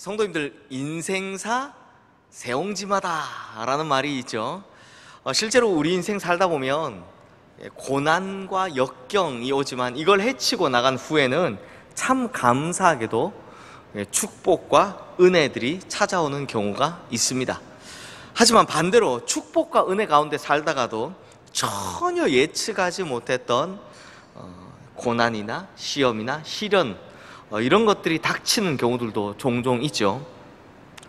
성도님들, 인생사 세옹지마다 라는 말이 있죠. 실제로 우리 인생 살다 보면 고난과 역경이 오지만 이걸 헤치고 나간 후에는 참 감사하게도 축복과 은혜들이 찾아오는 경우가 있습니다. 하지만 반대로 축복과 은혜 가운데 살다가도 전혀 예측하지 못했던 고난이나 시험이나 시련, 이런 것들이 닥치는 경우들도 종종 있죠.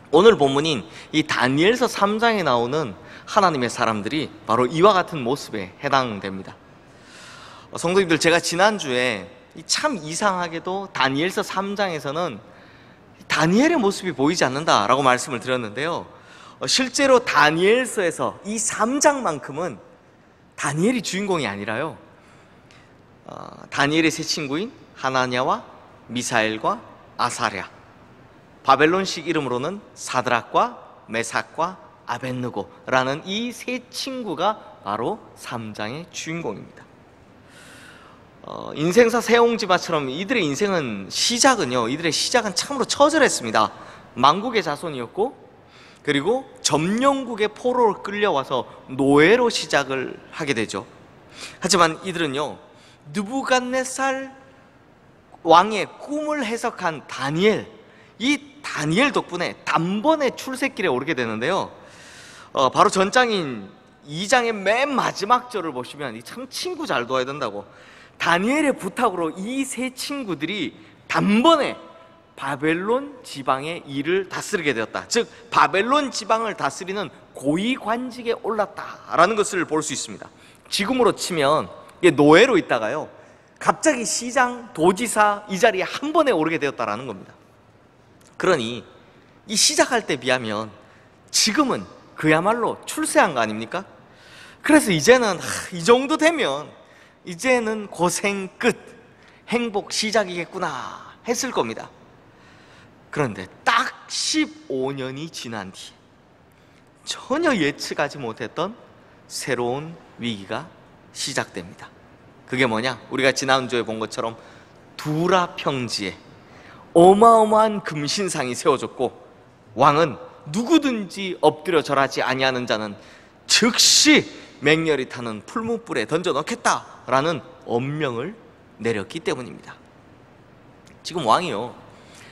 오늘 본문인 이 다니엘서 3장에 나오는 하나님의 사람들이 바로 이와 같은 모습에 해당됩니다. 성도님들, 제가 지난주에 참 이상하게도 다니엘서 3장에서는 다니엘의 모습이 보이지 않는다라고 말씀을 드렸는데요, 실제로 다니엘서에서 이 3장만큼은 다니엘이 주인공이 아니라요, 다니엘의 세 친구인 하나냐와 미사엘과 아사랴, 바벨론식 이름으로는 사드락과 메삭과 아벳느고라는 이 세 친구가 바로 3장의 주인공입니다. 인생사 세옹지마처럼 이들의 이들의 시작은 참으로 처절했습니다. 만국의 자손이었고, 그리고 점령국의 포로로 끌려와서 노예로 시작을 하게 되죠. 하지만 이들은요, 느부갓네살 왕의 꿈을 해석한 다니엘, 이 다니엘 덕분에 단번에 출세길에 오르게 되는데요, 바로 전장인 2장의 맨 마지막 절을 보시면 참 친구 잘 도와야 된다고, 다니엘의 부탁으로 이 세 친구들이 단번에 바벨론 지방의 일을 다스리게 되었다. 즉 바벨론 지방을 다스리는 고위관직에 올랐다라는 것을 볼 수 있습니다. 지금으로 치면 노예로 있다가요, 갑자기 시장, 도지사 이 자리에 한 번에 오르게 되었다라는 겁니다. 그러니 이 시작할 때 비하면 지금은 그야말로 출세한 거 아닙니까? 그래서 이제는 이 정도 되면 이제는 고생 끝, 행복 시작이겠구나 했을 겁니다. 그런데 딱 15년이 지난 뒤 전혀 예측하지 못했던 새로운 위기가 시작됩니다. 그게 뭐냐? 우리가 지난주에 본 것처럼 두라 평지에 어마어마한 금신상이 세워졌고, 왕은 누구든지 엎드려 절하지 아니하는 자는 즉시 맹렬히 타는 풀무불에 던져 넣겠다라는 엄명을 내렸기 때문입니다. 지금 왕이요,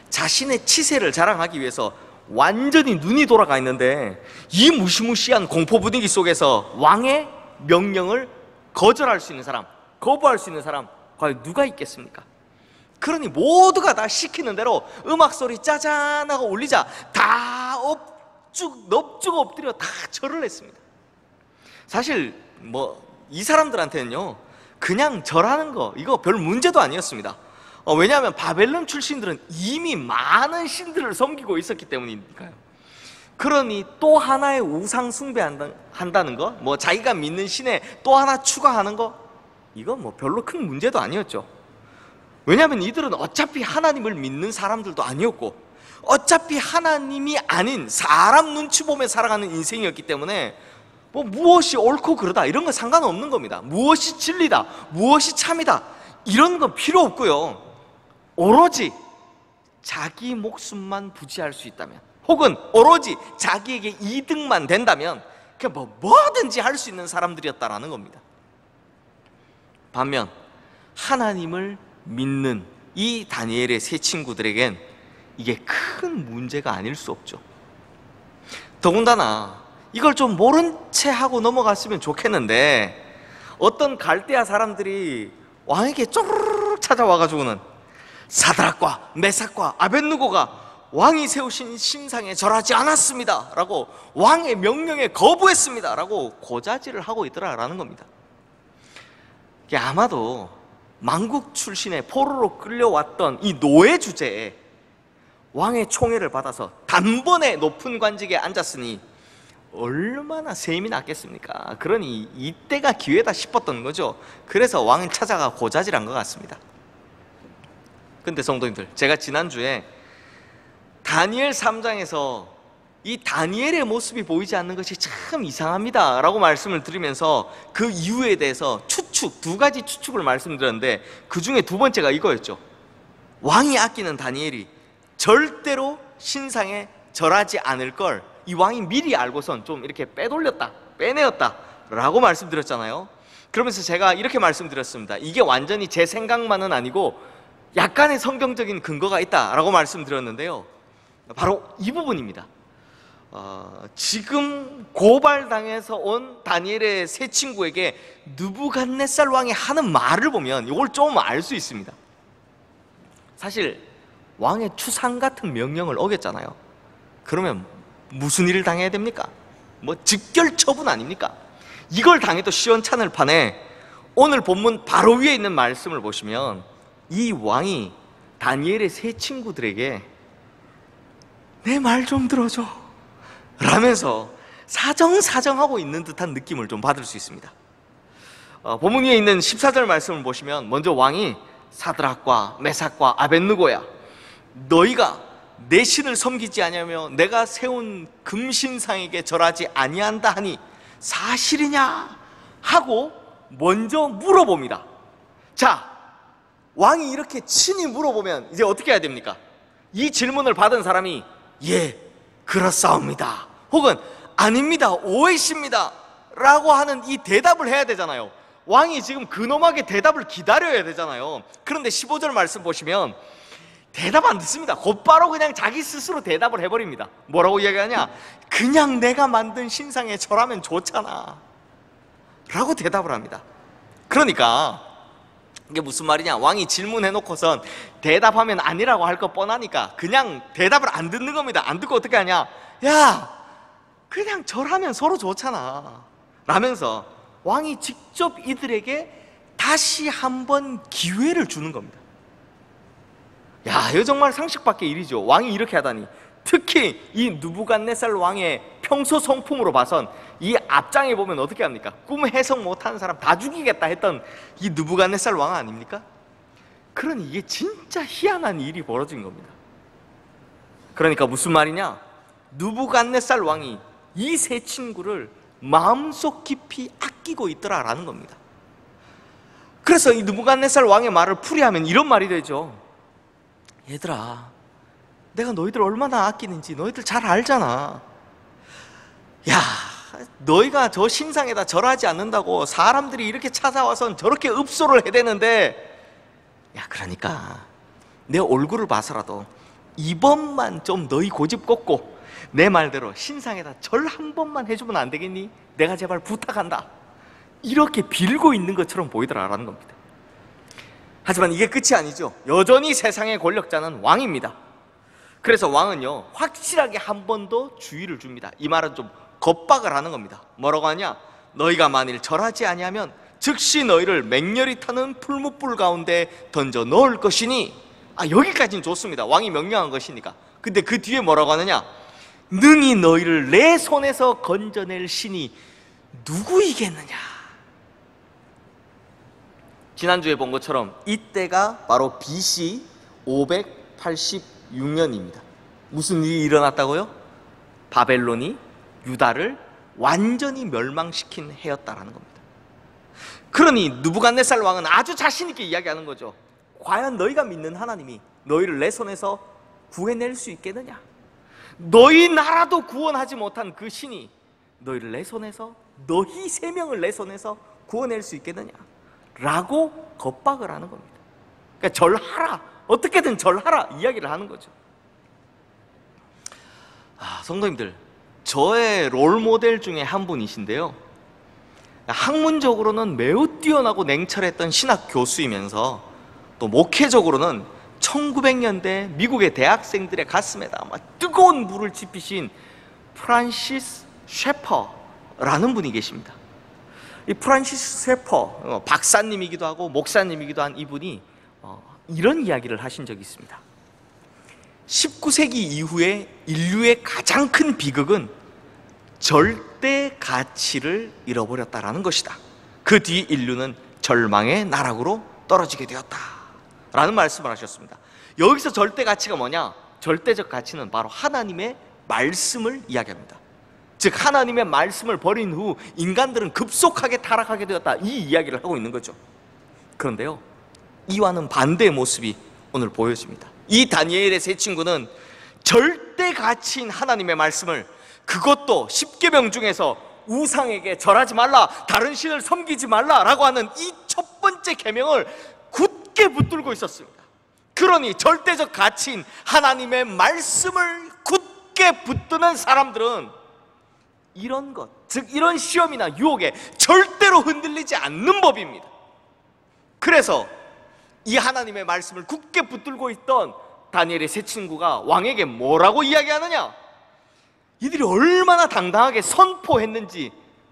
자신의 치세를 자랑하기 위해서 완전히 눈이 돌아가 있는데, 이 무시무시한 공포 분위기 속에서 왕의 명령을 거절할 수 있는 사람, 거부할 수 있는 사람 과연 누가 있겠습니까? 그러니 모두가 다 시키는 대로 음악소리 짜잔하고 울리자 다 넙죽 엎드려 다 절을 했습니다. 사실 이 사람들한테는요, 그냥 절하는 거 이거 별 문제도 아니었습니다. 왜냐하면 바벨론 출신들은 이미 많은 신들을 섬기고 있었기 때문이니까요. 그러니 또 하나의 우상 숭배한다는 거, 자기가 믿는 신에 또 하나 추가하는 거, 이거 별로 큰 문제도 아니었죠. 왜냐하면 이들은 어차피 하나님을 믿는 사람들도 아니었고, 어차피 하나님이 아닌 사람 눈치 보며 살아가는 인생이었기 때문에 무엇이 옳고 그르다 이런 건 상관없는 겁니다. 무엇이 진리다, 무엇이 참이다 이런 건 필요 없고요, 오로지 자기 목숨만 부지할 수 있다면, 혹은 오로지 자기에게 이득만 된다면 그냥 뭐든지 할 수 있는 사람들이었다라는 겁니다. 반면 하나님을 믿는 이 다니엘의 세 친구들에겐 이게 큰 문제가 아닐 수 없죠. 더군다나 이걸 좀 모른 채 하고 넘어갔으면 좋겠는데, 어떤 갈대아 사람들이 왕에게 쪼르륵 찾아와가지고는 사드락과 메삭과 아벳느고가 왕이 세우신 신상에 절하지 않았습니다 라고, 왕의 명령에 거부했습니다 라고 고자질을 하고 있더라라는 겁니다. 이게 아마도 만국 출신의 포로로 끌려왔던 이 노예 주제에 왕의 총애를 받아서 단번에 높은 관직에 앉았으니 얼마나 셈이 났겠습니까? 그러니 이때가 기회다 싶었던 거죠. 그래서 왕은 찾아가 고자질한 것 같습니다. 근데 성도님들, 제가 지난주에 다니엘 3장에서 이 다니엘의 모습이 보이지 않는 것이 참 이상합니다 라고 말씀을 드리면서 그 이유에 대해서 두 가지 추측을 말씀드렸는데, 그 중에 두 번째가 이거였죠. 왕이 아끼는 다니엘이 절대로 신상에 절하지 않을 걸 이 왕이 미리 알고선 좀 이렇게 빼돌렸다, 빼내었다 라고 말씀드렸잖아요. 그러면서 제가 이렇게 말씀드렸습니다. 이게 완전히 제 생각만은 아니고 약간의 성경적인 근거가 있다라고 말씀드렸는데요. 바로 이 부분입니다. 지금 고발당해서 온 다니엘의 세 친구에게 느부갓네살 왕이 하는 말을 보면 이걸 좀 알 수 있습니다. 사실 왕의 추상 같은 명령을 어겼잖아요. 그러면 무슨 일을 당해야 됩니까? 뭐 즉결 처분 아닙니까? 이걸 당해도 시원찮을 판에 오늘 본문 바로 위에 있는 말씀을 보시면 이 왕이 다니엘의 세 친구들에게 내 말 좀 들어줘 라면서 사정사정하고 있는 듯한 느낌을 좀 받을 수 있습니다. 본문 위에 있는 14절 말씀을 보시면 먼저 왕이 사드락과 메삭과 아벳느고야, 너희가 내 신을 섬기지 아니하며 내가 세운 금신상에게 절하지 아니한다 하니 사실이냐 하고 먼저 물어봅니다. 자, 왕이 이렇게 친히 물어보면 이제 어떻게 해야 됩니까? 이 질문을 받은 사람이 예, 그렇사옵니다, 혹은 아닙니다, 오해십니다 라고 하는 이 대답을 해야 되잖아요. 왕이 지금 근엄하게 대답을 기다려야 되잖아요. 그런데 15절 말씀 보시면 대답 안 듣습니다. 곧바로 그냥 자기 스스로 대답을 해버립니다. 뭐라고 이야기하냐? 그냥 내가 만든 신상에 절하면 좋잖아 라고 대답을 합니다. 그러니까 이게 무슨 말이냐? 왕이 질문해놓고선 대답하면 아니라고 할 거 뻔하니까 그냥 대답을 안 듣는 겁니다. 안 듣고 어떻게 하냐? 야, 그냥 절하면 서로 좋잖아 라면서 왕이 직접 이들에게 다시 한번 기회를 주는 겁니다. 야, 이거 정말 상식 밖의 일이죠. 왕이 이렇게 하다니. 특히 이 느부갓네살 왕의 평소 성품으로 봐선 이 앞장에 보면 어떻게 합니까? 꿈 해석 못하는 사람 다 죽이겠다 했던 이 느부갓네살 왕 아닙니까? 그러니 이게 진짜 희한한 일이 벌어진 겁니다. 그러니까 무슨 말이냐? 느부갓네살 왕이 이 세 친구를 마음속 깊이 아끼고 있더라라는 겁니다. 그래서 이 느부갓네살 왕의 말을 풀이하면 이런 말이 되죠. 얘들아, 내가 너희들 얼마나 아끼는지 너희들 잘 알잖아. 야, 너희가 저 신상에다 절하지 않는다고 사람들이 이렇게 찾아와선 저렇게 읍소를 해대는데, 야, 그러니까 내 얼굴을 봐서라도 이번만 좀 너희 고집 꺾고 내 말대로 신상에다 절 한 번만 해주면 안 되겠니? 내가 제발 부탁한다. 이렇게 빌고 있는 것처럼 보이더라라는 겁니다. 하지만 이게 끝이 아니죠. 여전히 세상의 권력자는 왕입니다. 그래서 왕은요, 확실하게 한 번 더 주의를 줍니다. 이 말은 좀 겁박을 하는 겁니다. 뭐라고 하냐? 너희가 만일 절하지 아니하면 즉시 너희를 맹렬히 타는 풀무불 가운데 던져 넣을 것이니. 여기까지는 좋습니다. 왕이 명령한 것이니까. 근데 그 뒤에 뭐라고 하느냐? 능히 너희를 내 손에서 건져낼 신이 누구이겠느냐? 지난주에 본 것처럼 이때가 바로 BC 586년입니다. 무슨 일이 일어났다고요? 바벨론이 유다를 완전히 멸망시킨 해였다라는 겁니다. 그러니 느부갓네살 왕은 아주 자신 있게 이야기하는 거죠. 과연 너희가 믿는 하나님이 너희를 내 손에서 구해낼 수 있겠느냐? 너희 나라도 구원하지 못한 그 신이 너희를 내 손에서, 너희 세 명을 내 손에서 구원낼 수 있겠느냐? 라고 겁박을 하는 겁니다. 그러니까 절하라, 어떻게든 절하라 이야기를 하는 거죠. 성도님들, 저의 롤모델 중에 한 분이신데요, 학문적으로는 매우 뛰어나고 냉철했던 신학 교수이면서 또 목회적으로는 1900년대 미국의 대학생들의 가슴에다 뜨거운 물을 지피신 프란시스 셰퍼라는 분이 계십니다. 이 프란시스 셰퍼, 박사님이기도 하고 목사님이기도 한 이분이 이런 이야기를 하신 적이 있습니다. 19세기 이후에 인류의 가장 큰 비극은 절대 가치를 잃어버렸다라는 것이다. 그 뒤 인류는 절망의 나락으로 떨어지게 되었다 라는 말씀을 하셨습니다. 여기서 절대 가치가 뭐냐? 절대적 가치는 바로 하나님의 말씀을 이야기합니다. 즉 하나님의 말씀을 버린 후 인간들은 급속하게 타락하게 되었다, 이 이야기를 하고 있는 거죠. 그런데요, 이와는 반대의 모습이 오늘 보여집니다. 이 다니엘의 세 친구는 절대 가치인 하나님의 말씀을, 그것도 십계명 중에서 우상에게 절하지 말라, 다른 신을 섬기지 말라라고 하는 이 첫 번째 계명을 굳게 붙들고 있었습니다. 그러니 절대적 가치인 하나님의 말씀을 굳게 붙드는 사람들은 이런 것, 즉 이런 시험이나 유혹에 절대로 흔들리지 않는 법입니다. 그래서 이 하나님의 말씀을 굳게 붙들고 있던 다니엘의 세 친구가 왕에게 뭐라고 이야기하느냐? 이들이 얼마나 당당하게 선포했는지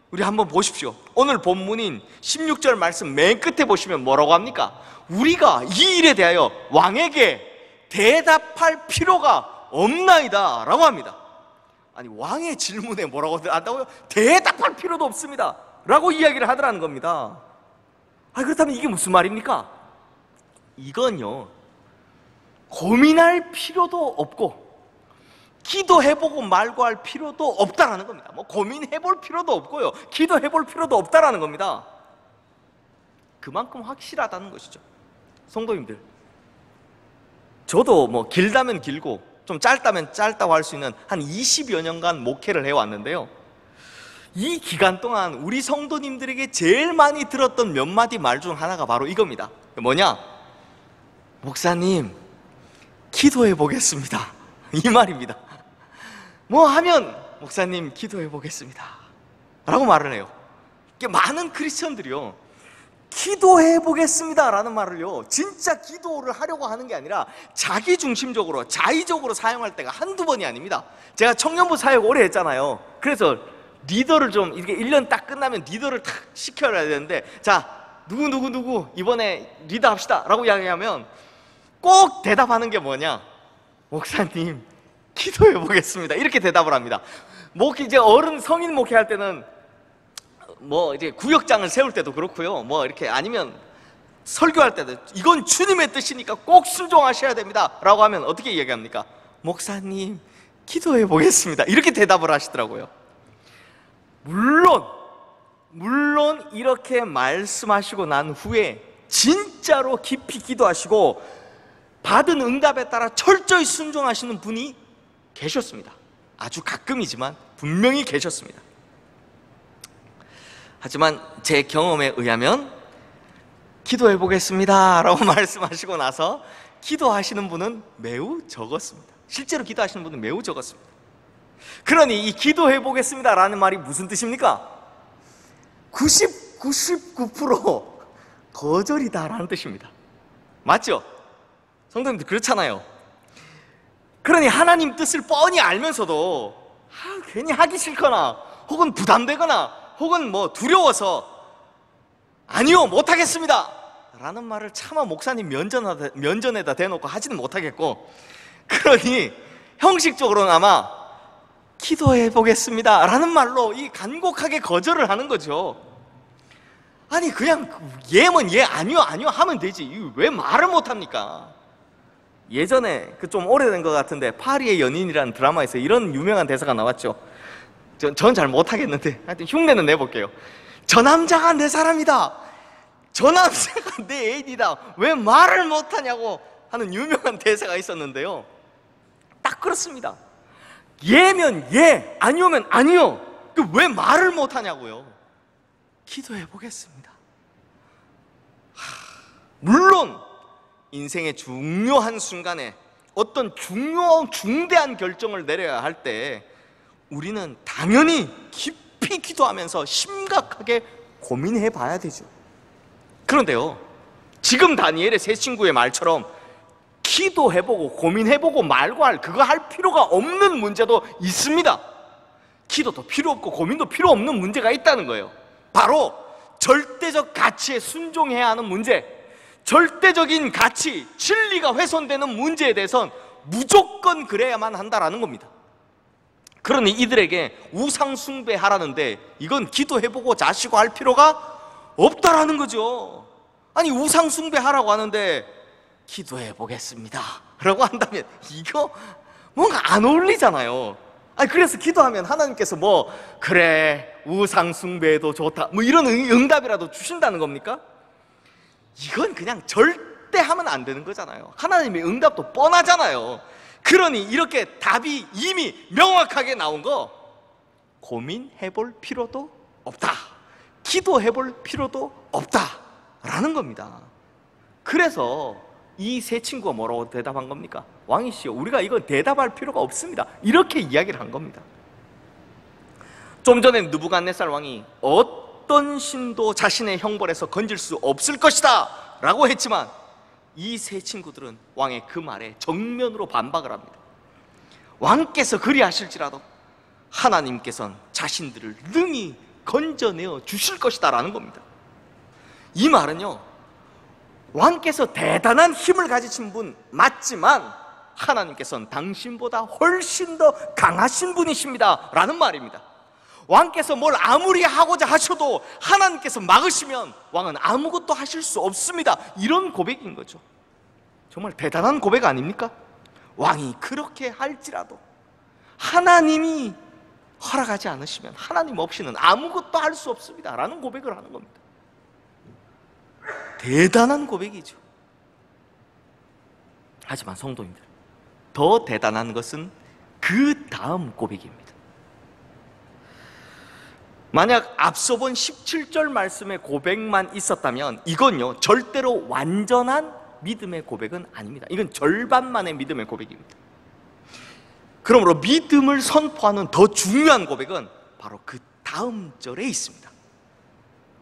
우리 한번 보십시오. 오늘 본문인 16절 말씀 맨 끝에 보시면 뭐라고 합니까? 우리가 이 일에 대하여 왕에게 대답할 필요가 없나이다 라고 합니다. 아니, 왕의 질문에 뭐라고 한다고요? 대답할 필요도 없습니다 라고 이야기를 하더라는 겁니다. 그렇다면 이게 무슨 말입니까? 이건요, 고민할 필요도 없고 기도해보고 말고 할 필요도 없다라는 겁니다. 뭐 고민해볼 필요도 없고요, 기도해볼 필요도 없다라는 겁니다. 그만큼 확실하다는 것이죠. 성도님들, 저도 뭐 길다면 길고 좀 짧다면 짧다고 할 수 있는 한 20여 년간 목회를 해왔는데요, 이 기간 동안 우리 성도님들에게 제일 많이 들었던 몇 마디 말 중 하나가 바로 이겁니다. 뭐냐? 목사님, 기도해 보겠습니다, 이 말입니다. 뭐 하면 목사님 기도해 보겠습니다 라고 말을 해요. 많은 크리스천들이요, 기도해 보겠습니다 라는 말을요, 진짜 기도를 하려고 하는 게 아니라 자기중심적으로 자의적으로 사용할 때가 한두 번이 아닙니다. 제가 청년부 사역 오래 했잖아요. 그래서 리더를 좀 이렇게 1년 딱 끝나면 리더를 탁 시켜야 되는데, 자, 누구 이번에 리더 합시다 라고 이야기하면 꼭 대답하는 게 뭐냐? 목사님 기도해 보겠습니다, 이렇게 대답을 합니다. 이제 어른 성인 목회할 때는 뭐 이제 구역장을 세울 때도 그렇고요, 뭐 이렇게 아니면 설교할 때도 이건 주님의 뜻이니까 꼭 순종하셔야 됩니다 라고 하면 어떻게 이야기합니까? 목사님 기도해 보겠습니다, 이렇게 대답을 하시더라고요. 물론 이렇게 말씀하시고 난 후에 진짜로 깊이 기도하시고 받은 응답에 따라 철저히 순종하시는 분이 계셨습니다. 아주 가끔이지만 분명히 계셨습니다. 하지만 제 경험에 의하면 기도해 보겠습니다 라고 말씀하시고 나서 기도하시는 분은 매우 적었습니다. 실제로 기도하시는 분은 매우 적었습니다. 그러니 이 기도해 보겠습니다 라는 말이 무슨 뜻입니까? 99% 거절이다 라는 뜻입니다. 맞죠? 성도님들 그렇잖아요. 그러니 하나님 뜻을 뻔히 알면서도 괜히 하기 싫거나 혹은 부담되거나 혹은 뭐 두려워서 아니요 못하겠습니다 라는 말을 차마 목사님 면전에다 대놓고 하지는 못하겠고, 그러니 형식적으로나마 기도해 보겠습니다 라는 말로 이 간곡하게 거절을 하는 거죠. 아니 그냥 예면 예, 아니요 하면 되지, 왜 말을 못합니까? 예전에 그 좀 오래된 것 같은데 파리의 연인이라는 드라마에서 이런 유명한 대사가 나왔죠. 전 잘 못하겠는데 하여튼 흉내는 내볼게요. 저 남자가 내 사람이다, 저 남자가 내 애인이다, 왜 말을 못하냐고 하는 유명한 대사가 있었는데요, 딱 그렇습니다. 예면 예, 아니오면 아니요, 왜 말을 못하냐고요. 기도해 보겠습니다. 물론 인생의 중요한 순간에 어떤 중대한 결정을 내려야 할 때 우리는 당연히 깊이 기도하면서 심각하게 고민해 봐야 되죠. 그런데요, 지금 다니엘의 세 친구의 말처럼 기도해보고 고민해보고 말고 그거 할 필요가 없는 문제도 있습니다. 기도도 필요 없고 고민도 필요 없는 문제가 있다는 거예요. 바로 절대적 가치에 순종해야 하는 문제, 절대적인 가치, 진리가 훼손되는 문제에 대해선 무조건 그래야만 한다라는 겁니다. 그러니 이들에게 우상 숭배하라는데 이건 기도해보고 자시고 할 필요가 없다라는 거죠. 아니 우상 숭배하라고 하는데 기도해 보겠습니다 라고 한다면 이거 뭔가 안 어울리잖아요. 아니 그래서 기도하면 하나님께서 뭐 그래 우상 숭배도 좋다 뭐 이런 응답이라도 주신다는 겁니까? 이건 그냥 절대 절대 하면 안 되는 거잖아요. 하나님의 응답도 뻔하잖아요. 그러니 이렇게 답이 이미 명확하게 나온 거 고민해 볼 필요도 없다, 기도해 볼 필요도 없다라는 겁니다. 그래서 이 세 친구가 뭐라고 대답한 겁니까? 왕이시여, 우리가 이거 대답할 필요가 없습니다, 이렇게 이야기를 한 겁니다. 좀 전에 느부갓네살 왕이 어떤 신도 자신의 형벌에서 건질 수 없을 것이다 라고 했지만 이 세 친구들은 왕의 그 말에 정면으로 반박을 합니다. 왕께서 그리하실지라도 하나님께서는 자신들을 능히 건져내어 주실 것이다 라는 겁니다. 이 말은요, 왕께서 대단한 힘을 가지신 분 맞지만 하나님께서는 당신보다 훨씬 더 강하신 분이십니다 라는 말입니다. 왕께서 뭘 아무리 하고자 하셔도 하나님께서 막으시면 왕은 아무것도 하실 수 없습니다, 이런 고백인 거죠. 정말 대단한 고백 아닙니까? 왕이 그렇게 할지라도 하나님이 허락하지 않으시면 하나님 없이는 아무것도 할 수 없습니다 라는 고백을 하는 겁니다. 대단한 고백이죠. 하지만 성도님들, 더 대단한 것은 그 다음 고백입니다. 만약 앞서 본 17절 말씀의 고백만 있었다면 이건요 절대로 완전한 믿음의 고백은 아닙니다. 이건 절반만의 믿음의 고백입니다. 그러므로 믿음을 선포하는 더 중요한 고백은 바로 그 다음 절에 있습니다.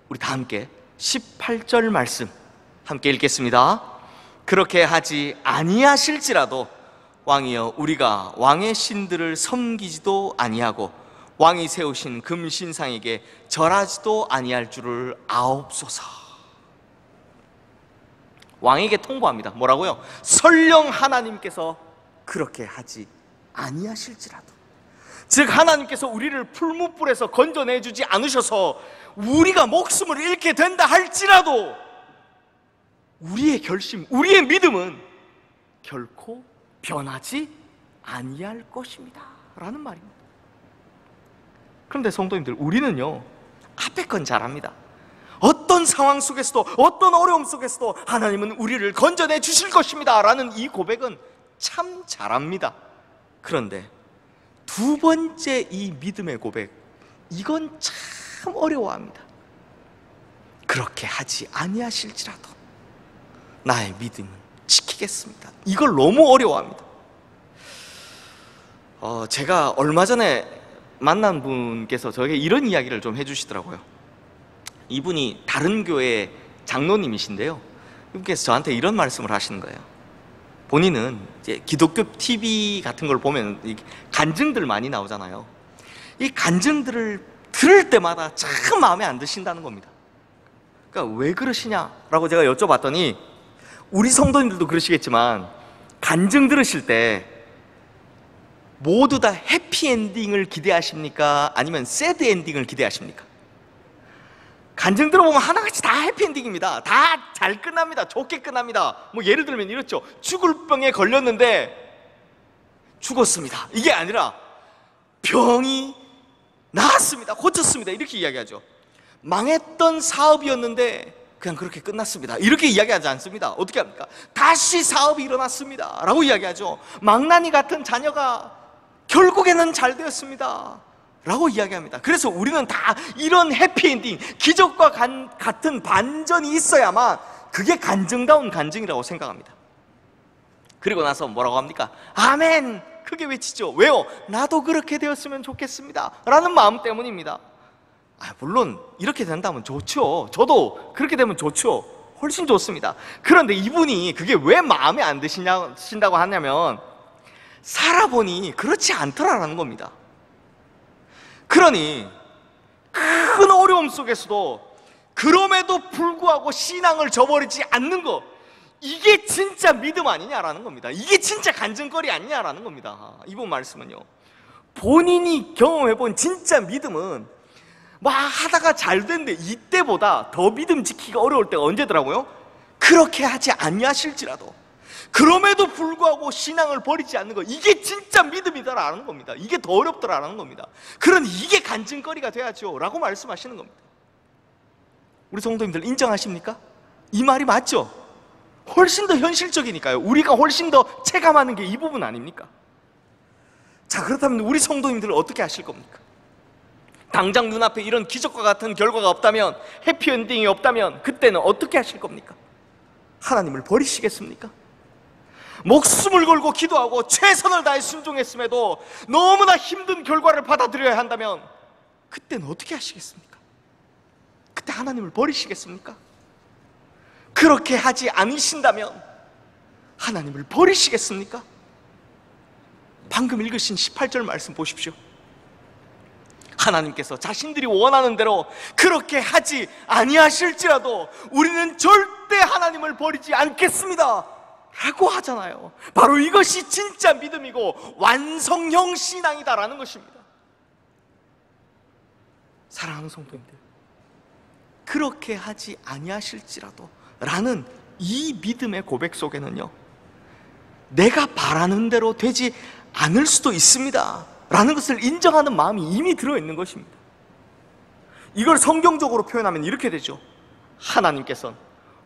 우리 다 함께 18절 말씀 함께 읽겠습니다. 그렇게 하지 아니하실지라도 왕이여, 우리가 왕의 신들을 섬기지도 아니하고 왕이 세우신 금신상에게 절하지도 아니할 줄을 아옵소서. 왕에게 통보합니다. 뭐라고요? 설령 하나님께서 그렇게 하지 아니하실지라도, 즉 하나님께서 우리를 풀무불에서 건져내주지 않으셔서 우리가 목숨을 잃게 된다 할지라도 우리의 결심, 우리의 믿음은 결코 변하지 아니할 것입니다 라는 말입니다. 그런데 성도님들, 우리는요 앞에 건 잘합니다. 어떤 상황 속에서도, 어떤 어려움 속에서도 하나님은 우리를 건져내 주실 것입니다 라는 이 고백은 참 잘합니다. 그런데 두 번째 이 믿음의 고백, 이건 참 어려워합니다. 그렇게 하지 아니하실지라도 나의 믿음은 지키겠습니다, 이걸 너무 어려워합니다. 제가 얼마 전에 만난 분께서 저에게 이런 이야기를 좀 해주시더라고요. 이분이 다른 교회 장로님이신데요, 이분께서 저한테 이런 말씀을 하시는 거예요. 본인은 이제 기독교 TV 같은 걸 보면 간증들 많이 나오잖아요. 이 간증들을 들을 때마다 참 마음에 안 드신다는 겁니다. 그러니까 왜 그러시냐라고 제가 여쭤봤더니, 우리 성도님들도 그러시겠지만 간증 들으실 때 모두 다 해피엔딩을 기대하십니까? 아니면 새드 엔딩을 기대하십니까? 간증 들어보면 하나같이 다 해피엔딩입니다. 다 잘 끝납니다. 좋게 끝납니다. 뭐 예를 들면 이렇죠. 죽을 병에 걸렸는데 죽었습니다, 이게 아니라 병이 나았습니다, 고쳤습니다, 이렇게 이야기하죠. 망했던 사업이었는데 그냥 그렇게 끝났습니다, 이렇게 이야기하지 않습니다. 어떻게 합니까? 다시 사업이 일어났습니다 라고 이야기하죠. 망나니 같은 자녀가 결국에는 잘 되었습니다 라고 이야기합니다. 그래서 우리는 다 이런 해피엔딩, 기적과 같은 반전이 있어야만 그게 간증다운 간증이라고 생각합니다. 그리고 나서 뭐라고 합니까? 아멘! 크게 외치죠. 왜요? 나도 그렇게 되었으면 좋겠습니다 라는 마음 때문입니다. 물론 이렇게 된다면 좋죠. 저도 그렇게 되면 좋죠. 훨씬 좋습니다. 그런데 이분이 그게 왜 마음에 안 드신다고 하냐면 살아보니 그렇지 않더라라는 겁니다. 그러니 큰 어려움 속에서도 그럼에도 불구하고 신앙을 저버리지 않는 것, 이게 진짜 믿음 아니냐라는 겁니다. 이게 진짜 간증거리 아니냐라는 겁니다. 이번 말씀은요, 본인이 경험해본 진짜 믿음은 막 하다가 잘 됐는데 이때보다 더 믿음 지키기가 어려울 때가 언제더라고요? 그렇게 하지 아니하실지라도, 그럼에도 불구하고 신앙을 버리지 않는 것, 이게 진짜 믿음이다라는 겁니다. 이게 더 어렵더라라는 겁니다. 그러니 이게 간증거리가 돼야죠 라고 말씀하시는 겁니다. 우리 성도님들 인정하십니까? 이 말이 맞죠? 훨씬 더 현실적이니까요. 우리가 훨씬 더 체감하는 게 이 부분 아닙니까? 자, 그렇다면 우리 성도님들은 어떻게 하실 겁니까? 당장 눈앞에 이런 기적과 같은 결과가 없다면, 해피엔딩이 없다면 그때는 어떻게 하실 겁니까? 하나님을 버리시겠습니까? 목숨을 걸고 기도하고 최선을 다해 순종했음에도 너무나 힘든 결과를 받아들여야 한다면 그때는 어떻게 하시겠습니까? 그때 하나님을 버리시겠습니까? 그렇게 하지 않으신다면 하나님을 버리시겠습니까? 방금 읽으신 18절 말씀 보십시오. 하나님께서 자신들이 원하는 대로 그렇게 하지 아니하실지라도 우리는 절대 하나님을 버리지 않겠습니다 라고 하잖아요. 바로 이것이 진짜 믿음이고 완성형 신앙이다라는 것입니다. 사랑하는 성도님들, 그렇게 하지 아니하실지라도 라는 이 믿음의 고백 속에는요, 내가 바라는 대로 되지 않을 수도 있습니다 라는 것을 인정하는 마음이 이미 들어있는 것입니다. 이걸 성경적으로 표현하면 이렇게 되죠. 하나님께서는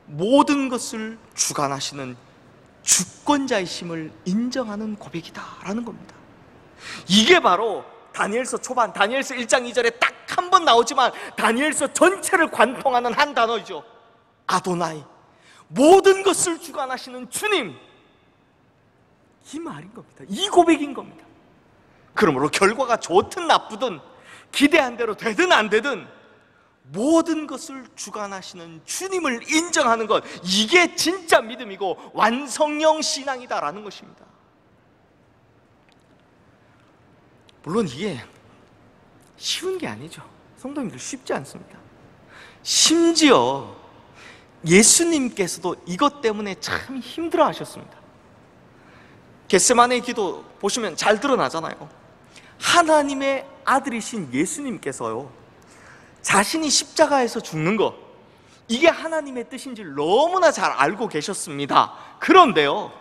모든 것을 주관하시는 주권자이심을 인정하는 고백이다 라는 겁니다. 이게 바로 다니엘서 초반, 다니엘서 1장 2절에 딱 한 번 나오지만 다니엘서 전체를 관통하는 한 단어이죠. 아도나이, 모든 것을 주관하시는 주님, 이 말인 겁니다. 이 고백인 겁니다. 그러므로 결과가 좋든 나쁘든, 기대한 대로 되든 안 되든 모든 것을 주관하시는 주님을 인정하는 것, 이게 진짜 믿음이고 완성형 신앙이다라는 것입니다. 물론 이게 쉬운 게 아니죠. 성도님들, 쉽지 않습니다. 심지어 예수님께서도 이것 때문에 참 힘들어 하셨습니다. 겟세마네 기도 보시면 잘 드러나잖아요. 하나님의 아들이신 예수님께서요, 자신이 십자가에서 죽는 것, 이게 하나님의 뜻인지 너무나 잘 알고 계셨습니다. 그런데요,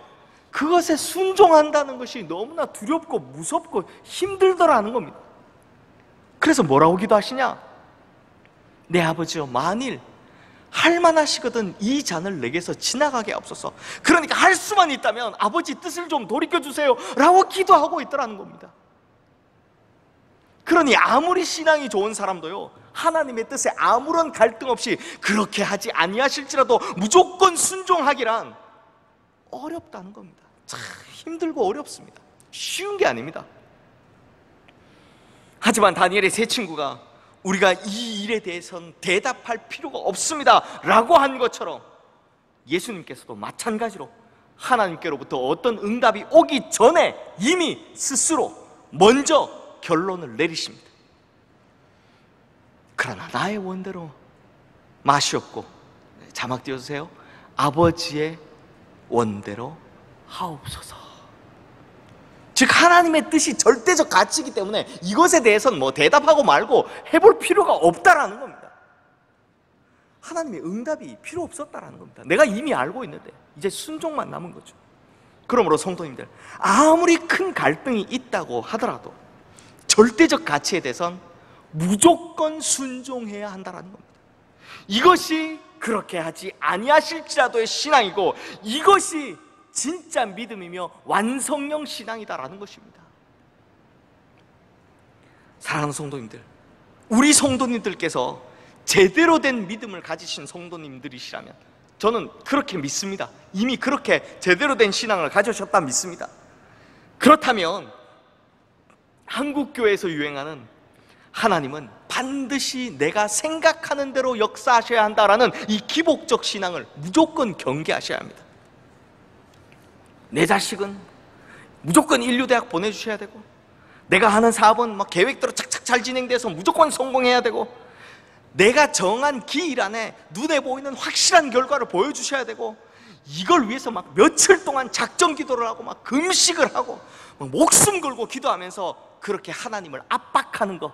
그것에 순종한다는 것이 너무나 두렵고 무섭고 힘들더라는 겁니다. 그래서 뭐라고 기도하시냐? 내 아버지여, 만일 할만하시거든 이 잔을 내게서 지나가게 하옵소서. 그러니까 할 수만 있다면 아버지 뜻을 좀 돌이켜주세요 라고 기도하고 있더라는 겁니다. 그러니 아무리 신앙이 좋은 사람도요, 하나님의 뜻에 아무런 갈등 없이 그렇게 하지 아니하실지라도 무조건 순종하기란 어렵다는 겁니다. 참 힘들고 어렵습니다. 쉬운 게 아닙니다. 하지만 다니엘의 세 친구가 우리가 이 일에 대해서는 대답할 필요가 없습니다 라고 한 것처럼 예수님께서도 마찬가지로 하나님께로부터 어떤 응답이 오기 전에 이미 스스로 먼저 결론을 내리십니다. 그러나 나의 원대로 마시옵고, 자막 띄워주세요. 아버지의 원대로 하옵소서. 즉 하나님의 뜻이 절대적 가치이기 때문에 이것에 대해서는 뭐 대답하고 말고 해볼 필요가 없다라는 겁니다. 하나님의 응답이 필요 없었다라는 겁니다. 내가 이미 알고 있는데 이제 순종만 남은 거죠. 그러므로 성도님들, 아무리 큰 갈등이 있다고 하더라도 절대적 가치에 대해서는 무조건 순종해야 한다는 겁니다. 이것이 그렇게 하지 아니하실지라도의 신앙이고, 이것이 진짜 믿음이며 완성형 신앙이다라는 것입니다. 사랑하는 성도님들, 우리 성도님들께서 제대로 된 믿음을 가지신 성도님들이시라면 저는 그렇게 믿습니다. 이미 그렇게 제대로 된 신앙을 가지셨다 믿습니다. 그렇다면 한국교회에서 유행하는 하나님은 반드시 내가 생각하는 대로 역사하셔야 한다라는 이 기복적 신앙을 무조건 경계하셔야 합니다. 내 자식은 무조건 인류대학 보내주셔야 되고, 내가 하는 사업은 막 계획대로 착착 잘 진행돼서 무조건 성공해야 되고, 내가 정한 기일 안에 눈에 보이는 확실한 결과를 보여주셔야 되고, 이걸 위해서 막 며칠 동안 작정 기도를 하고 막 금식을 하고 막 목숨 걸고 기도하면서 그렇게 하나님을 압박하는 것,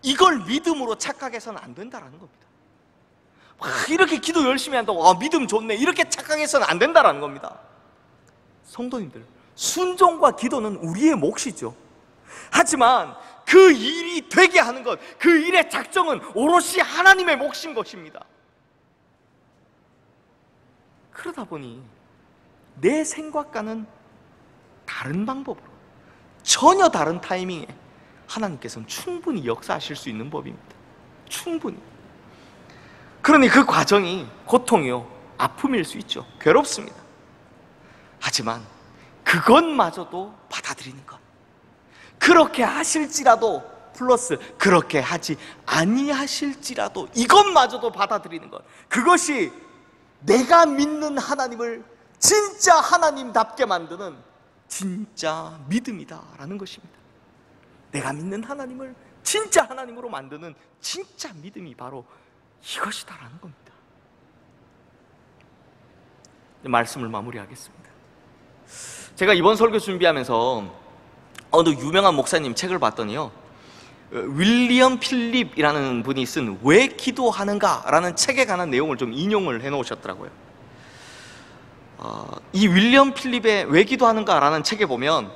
이걸 믿음으로 착각해서는 안 된다라는 겁니다. 이렇게 기도 열심히 한다고 믿음 좋네 이렇게 착각해서는 안 된다라는 겁니다. 성도님들, 순종과 기도는 우리의 몫이죠. 하지만 그 일이 되게 하는 것, 그 일의 작정은 오롯이 하나님의 몫인 것입니다. 그러다 보니 내 생각과는 다른 방법으로, 전혀 다른 타이밍에 하나님께서는 충분히 역사하실 수 있는 법입니다. 충분히. 그러니 그 과정이 고통이요, 아픔일 수 있죠. 괴롭습니다. 하지만 그것마저도 받아들이는 것, 그렇게 하실지라도 플러스 그렇게 하지 아니하실지라도 이것마저도 받아들이는 것, 그것이 내가 믿는 하나님을 진짜 하나님답게 만드는 진짜 믿음이다라는 것입니다. 내가 믿는 하나님을 진짜 하나님으로 만드는 진짜 믿음이 바로 이것이다라는 겁니다. 말씀을 마무리하겠습니다. 제가 이번 설교 준비하면서 어느 유명한 목사님 책을 봤더니요, 윌리엄 필립이라는 분이 쓴 왜 기도하는가라는 책에 관한 내용을 좀 인용을 해놓으셨더라고요. 이 윌리엄 필립의 왜 기도하는가라는 책에 보면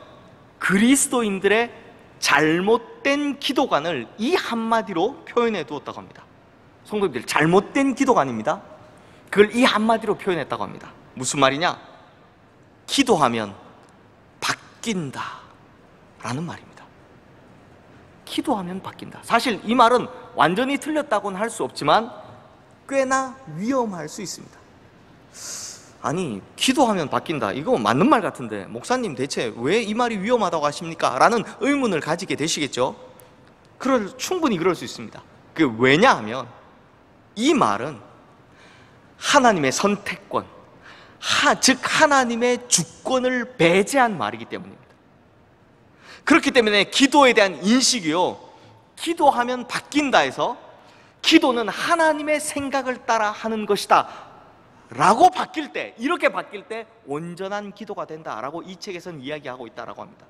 그리스도인들의 잘못된 기도관을 이 한마디로 표현해 두었다고 합니다. 성도님들, 잘못된 기도관입니다. 그걸 이 한마디로 표현했다고 합니다. 무슨 말이냐? 기도하면 바뀐다 라는 말입니다. 기도하면 바뀐다. 사실 이 말은 완전히 틀렸다고는 할 수 없지만 꽤나 위험할 수 있습니다. 아니, 기도하면 바뀐다, 이거 맞는 말 같은데 목사님 대체 왜 이 말이 위험하다고 하십니까? 라는 의문을 가지게 되시겠죠. 충분히 그럴 수 있습니다. 그게 왜냐하면 이 말은 하나님의 선택권, 즉 하나님의 주권을 배제한 말이기 때문입니다. 그렇기 때문에 기도에 대한 인식이요, 기도하면 바뀐다 해서 기도는 하나님의 생각을 따라 하는 것이다 라고 바뀔 때, 이렇게 바뀔 때 온전한 기도가 된다라고 이 책에서는 이야기하고 있다라고 합니다.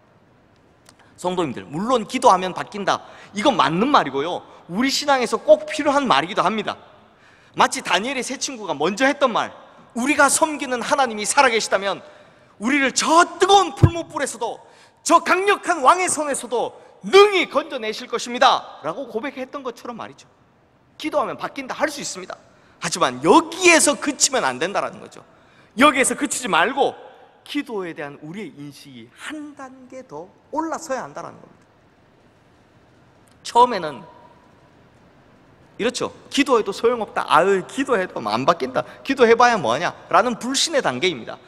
성도님들, 물론 기도하면 바뀐다, 이건 맞는 말이고요, 우리 신앙에서 꼭 필요한 말이기도 합니다. 마치 다니엘의 세 친구가 먼저 했던 말, 우리가 섬기는 하나님이 살아계시다면 우리를 저 뜨거운 풀무불에서도 저 강력한 왕의 손에서도 능히 건져내실 것입니다 라고 고백했던 것처럼 말이죠. 기도하면 바뀐다 할 수 있습니다. 하지만 여기에서 그치면 안 된다는 거죠. 여기에서 그치지 말고 기도에 대한 우리의 인식이 한 단계 더 올라서야 한다는 겁니다. 처음에는 이렇죠. 기도해도 소용없다, 아유 기도해도 안 바뀐다, 기도해봐야 뭐하냐 라는 불신의 단계입니다.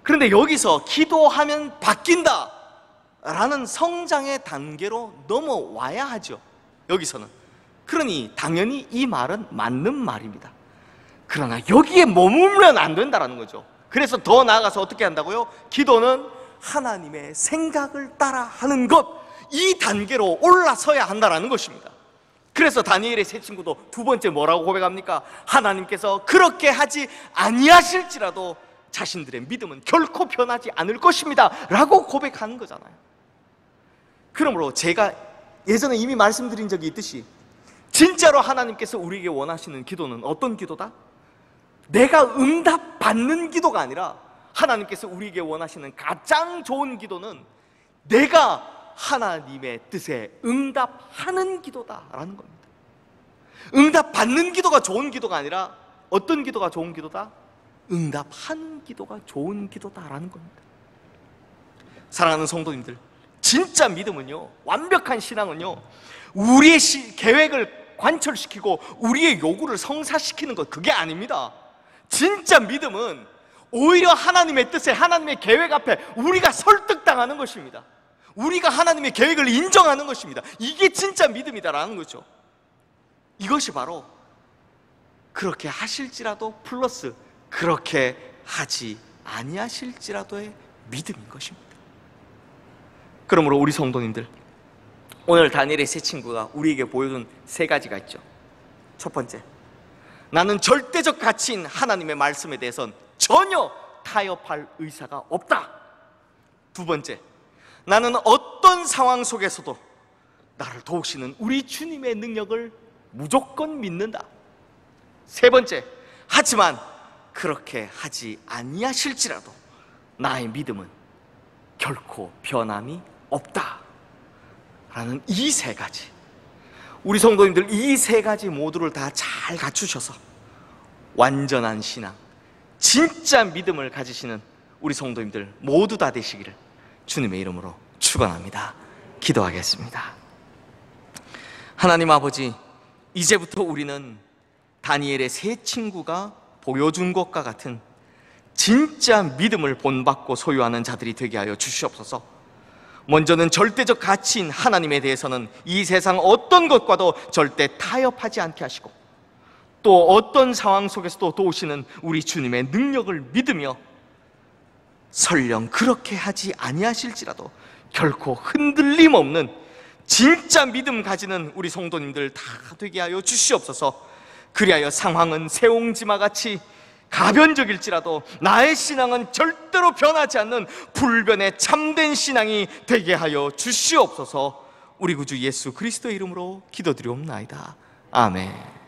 그런데 여기서 기도하면 바뀐다 라는 성장의 단계로 넘어와야 하죠. 여기서는. 그러니 당연히 이 말은 맞는 말입니다. 그러나 여기에 머물면 안 된다는 거죠. 그래서 더 나아가서 어떻게 한다고요? 기도는 하나님의 생각을 따라 하는 것, 이 단계로 올라서야 한다는 것입니다. 그래서 다니엘의 세 친구도 두 번째 뭐라고 고백합니까? 하나님께서 그렇게 하지 아니하실지라도 자신들의 믿음은 결코 변하지 않을 것입니다 라고 고백하는 거잖아요. 그러므로 제가 예전에 이미 말씀드린 적이 있듯이 진짜로 하나님께서 우리에게 원하시는 기도는 어떤 기도다? 내가 응답받는 기도가 아니라 하나님께서 우리에게 원하시는 가장 좋은 기도는 내가 하나님의 뜻에 응답하는 기도다라는 겁니다. 응답받는 기도가 좋은 기도가 아니라 어떤 기도가 좋은 기도다? 응답하는 기도가 좋은 기도다라는 겁니다. 사랑하는 성도님들, 진짜 믿음은요, 완벽한 신앙은요, 우리의 계획을 관철시키고 우리의 요구를 성사시키는 것, 그게 아닙니다. 진짜 믿음은 오히려 하나님의 뜻에, 하나님의 계획 앞에 우리가 설득당하는 것입니다. 우리가 하나님의 계획을 인정하는 것입니다. 이게 진짜 믿음이다라는 거죠. 이것이 바로 그렇게 하실지라도 플러스 그렇게 하지 아니하실지라도의 믿음인 것입니다. 그러므로 우리 성도님들, 오늘 다니엘의 세 친구가 우리에게 보여준 세 가지가 있죠. 첫 번째, 나는 절대적 가치인 하나님의 말씀에 대해서는 전혀 타협할 의사가 없다. 두 번째, 나는 어떤 상황 속에서도 나를 도우시는 우리 주님의 능력을 무조건 믿는다. 세 번째, 하지만 그렇게 하지 아니하실지라도 나의 믿음은 결코 변함이 없다 라는 이 세 가지, 우리 성도님들 이 세 가지 모두를 다 잘 갖추셔서 완전한 신앙, 진짜 믿음을 가지시는 우리 성도님들 모두 다 되시기를 주님의 이름으로 축원합니다. 기도하겠습니다. 하나님 아버지, 이제부터 우리는 다니엘의 세 친구가 보여준 것과 같은 진짜 믿음을 본받고 소유하는 자들이 되게 하여 주시옵소서. 먼저는 절대적 가치인 하나님에 대해서는 이 세상 어떤 것과도 절대 타협하지 않게 하시고, 또 어떤 상황 속에서도 도우시는 우리 주님의 능력을 믿으며 설령 그렇게 하지 아니하실지라도 결코 흔들림 없는 진짜 믿음 가지는 우리 성도님들 다 되게 하여 주시옵소서. 그리하여 상황은 새옹지마같이 가변적일지라도 나의 신앙은 절대로 변하지 않는 불변의 참된 신앙이 되게 하여 주시옵소서. 우리 구주 예수 그리스도의 이름으로 기도드리옵나이다. 아멘.